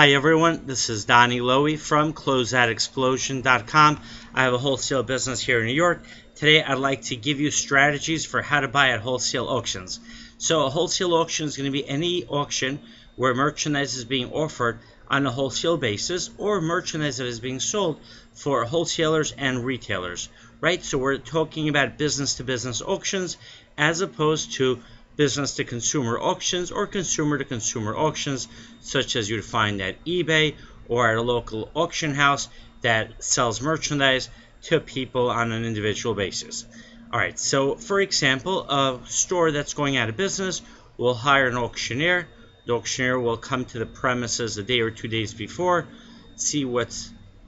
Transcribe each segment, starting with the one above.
Hi everyone, this is Donny Lowy from Closeoutexplosion.com. I have a wholesale business here in New York. Today I'd like to give you strategies for how to buy at wholesale auctions. So a wholesale auction is going to be any auction where merchandise is being offered on a wholesale basis or merchandise that is being sold for wholesalers and retailers, right? So we're talking about business-to-business auctions as opposed to business-to-consumer auctions or consumer-to-consumer auctions, such as you'd find at eBay or at a local auction house that sells merchandise to people on an individual basis. Alright, so for example, a store that's going out of business will hire an auctioneer. The auctioneer will come to the premises a day or 2 days before, see what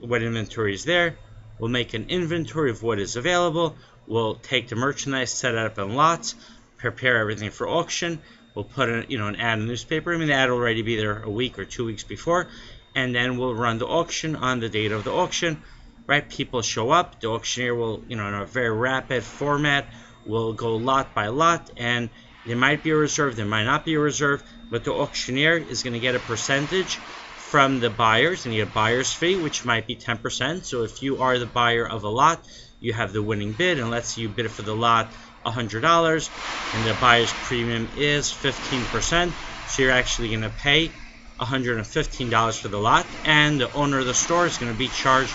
inventory is there. We'll make an inventory of what is available. We'll take the merchandise, set it up in lots, prepare everything for auction. We'll put an ad in the newspaper. The ad will already be there a week or 2 weeks before, and then we'll run the auction on the date of the auction. Right? People show up. The auctioneer will, in a very rapid format, will go lot by lot, and there might be a reserve, there might not be a reserve, but the auctioneer is going to get a percentage from the buyers, and you get a buyer's fee, which might be 10%. So if you are the buyer of a lot, you have the winning bid, and let's say you bid for the lot $100, and the buyer's premium is 15%. So you're actually going to pay $115 for the lot, and the owner of the store is going to be charged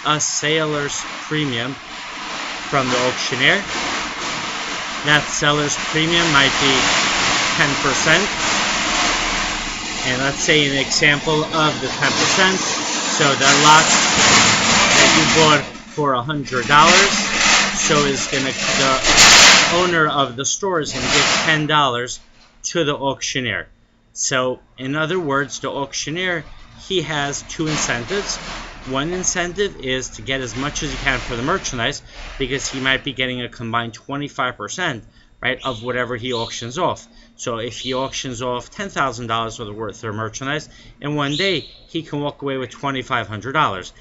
a seller's premium from the auctioneer. That seller's premium might be 10%. And let's say an example of the 10%. So the lot that you bought for $100, so is going to, the owner of the store is going to give $10 to the auctioneer. So in other words, the auctioneer, he has two incentives. One incentive is to get as much as he can for the merchandise, because he might be getting a combined 25%, right, of whatever he auctions off. So if he auctions off $10,000 worth of merchandise, in one day he can walk away with $2,500.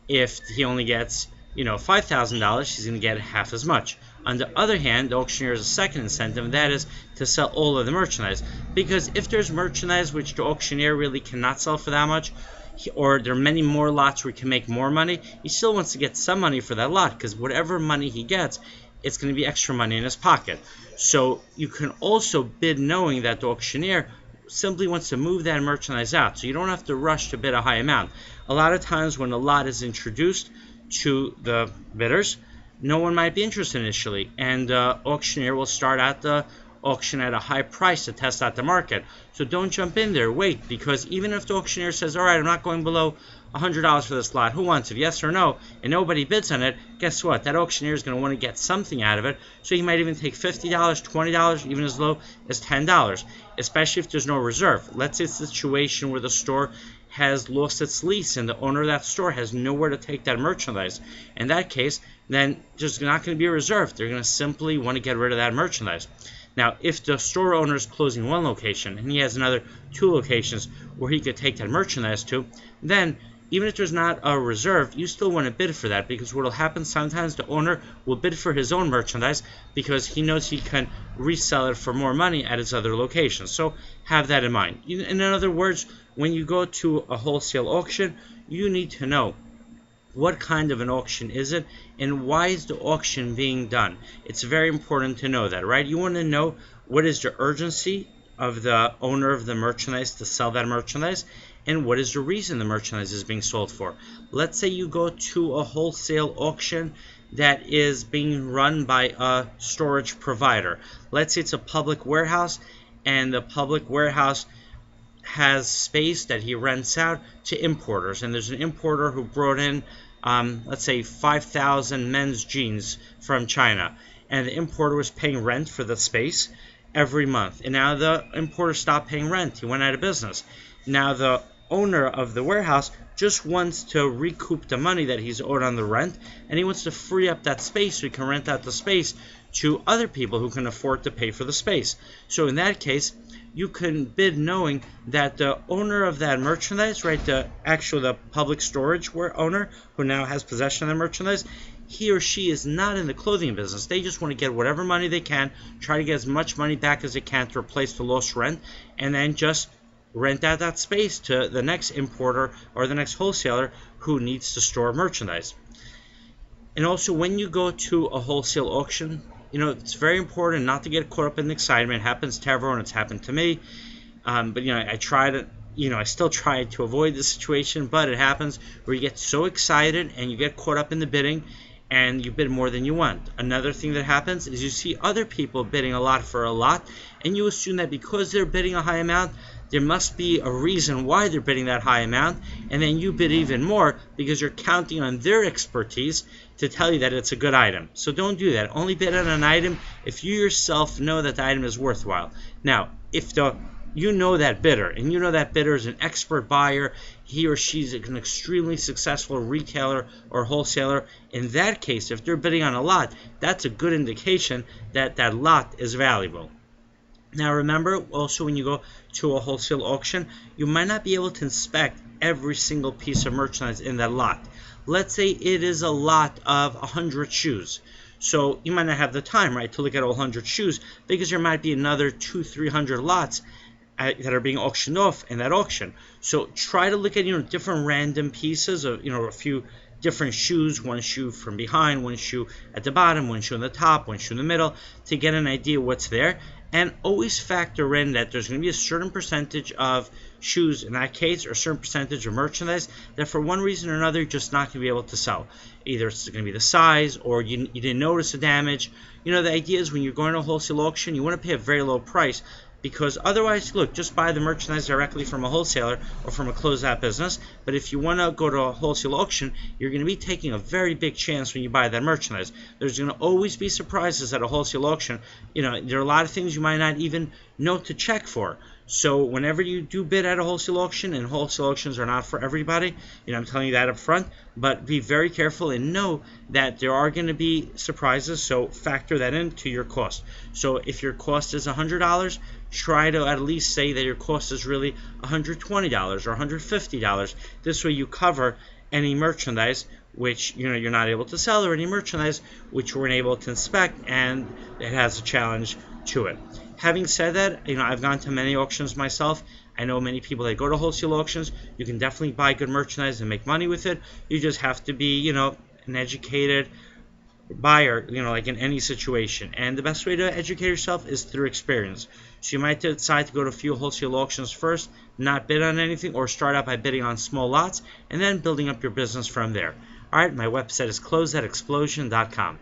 If he only gets $5,000, he's going to get half as much. On the other hand, the auctioneer has a second incentive, and that is to sell all of the merchandise. Because if there's merchandise which the auctioneer really cannot sell for that much, or there are many more lots where he can make more money, he still wants to get some money for that lot, because whatever money he gets, it's going to be extra money in his pocket. So you can also bid knowing that the auctioneer simply wants to move that merchandise out, so you don't have to rush to bid a high amount. A lot of times when a lot is introduced to the bidders, no one might be interested initially, and the auctioneer will start out the auction at a high price to test out the market. So don't jump in there, wait, because even if the auctioneer says, alright, I'm not going below $100 for this lot, who wants it, yes or no, and nobody bids on it, guess what, that auctioneer is going to want to get something out of it, so he might even take $50, $20, even as low as $10, especially if there's no reserve. Let's say it's a situation where the store has lost its lease and the owner of that store has nowhere to take that merchandise. In that case, then there's not going to be a reserve. They're going to simply want to get rid of that merchandise. Now, if the store owner is closing one location and he has another 2 locations where he could take that merchandise to, then even if there's not a reserve, you still want to bid for that, because what will happen sometimes, the owner will bid for his own merchandise because he knows he can resell it for more money at his other locations. So have that in mind. In other words, when you go to a wholesale auction, you need to know what kind of an auction is it, and why is the auction being done. It's very important to know that, right? You want to know what is the urgency of the owner of the merchandise to sell that merchandise, and what is the reason the merchandise is being sold for. Let's say you go to a wholesale auction that is being run by a storage provider. Let's say it's a public warehouse, and the public warehouse has space that he rents out to importers, and there's an importer who brought in let's say 5,000 men's jeans from China, and the importer was paying rent for the space every month, and now the importer stopped paying rent. He went out of business. Now the owner of the warehouse just wants to recoup the money that he's owed on the rent, and he wants to free up that space so he can rent out the space to other people who can afford to pay for the space. So in that case, you can bid knowing that the owner of that merchandise, right, the public storage owner who now has possession of the merchandise, he or she is not in the clothing business. They just want to get whatever money they can, try to get as much money back as they can to replace the lost rent, and then just rent out that space to the next importer or the next wholesaler who needs to store merchandise. And also, when you go to a wholesale auction, it's very important not to get caught up in the excitement. It happens to everyone. It's happened to me. But I try to, I still try to avoid the situation, but it happens where you get so excited and you get caught up in the bidding and you bid more than you want. Another thing that happens is you see other people bidding a lot for a lot, and you assume that because they're bidding a high amount, there must be a reason why they're bidding that high amount, and then you bid even more because you're counting on their expertise to tell you that it's a good item. So don't do that. Only bid on an item if you yourself know that the item is worthwhile. Now, if you know that bidder, and you know that bidder is an expert buyer, he or she's an extremely successful retailer or wholesaler, in that case, if they're bidding on a lot, that's a good indication that that lot is valuable. Now remember, also when you go to a wholesale auction, you might not be able to inspect every single piece of merchandise in that lot. Let's say it is a lot of 100 shoes. So you might not have the time, right, to look at all 100 shoes, because there might be another 200-300 lots that are being auctioned off in that auction. So try to look at different random pieces of a few different shoes, one shoe from behind, one shoe at the bottom, one shoe on the top, one shoe in the middle, to get an idea what's there. And always factor in that there's going to be a certain percentage of shoes in that case, or a certain percentage of merchandise that for one reason or another you're just not going to be able to sell. Either it's going to be the size, or you didn't notice the damage. The idea is when you're going to a wholesale auction, you want to pay a very low price, because otherwise, look, just buy the merchandise directly from a wholesaler or from a closeout business. But if you want to go to a wholesale auction, you're going to be taking a very big chance when you buy that merchandise. There's going to always be surprises at a wholesale auction. There are a lot of things you might not even know to check for. So whenever you do bid at a wholesale auction, and wholesale auctions are not for everybody, I'm telling you that up front, but be very careful and know that there are going to be surprises, so factor that into your cost. So if your cost is $100, try to at least say that your cost is really $120 or $150. This way you cover any merchandise which you're not able to sell, or any merchandise which you weren't able to inspect and it has a challenge to it. Having said that, I've gone to many auctions myself. I know many people that go to wholesale auctions. You can definitely buy good merchandise and make money with it. You just have to be, an educated buyer, like in any situation. And the best way to educate yourself is through experience. So you might decide to go to a few wholesale auctions first, not bid on anything, or start out by bidding on small lots and then building up your business from there. All right, my website is closeoutexplosion.com.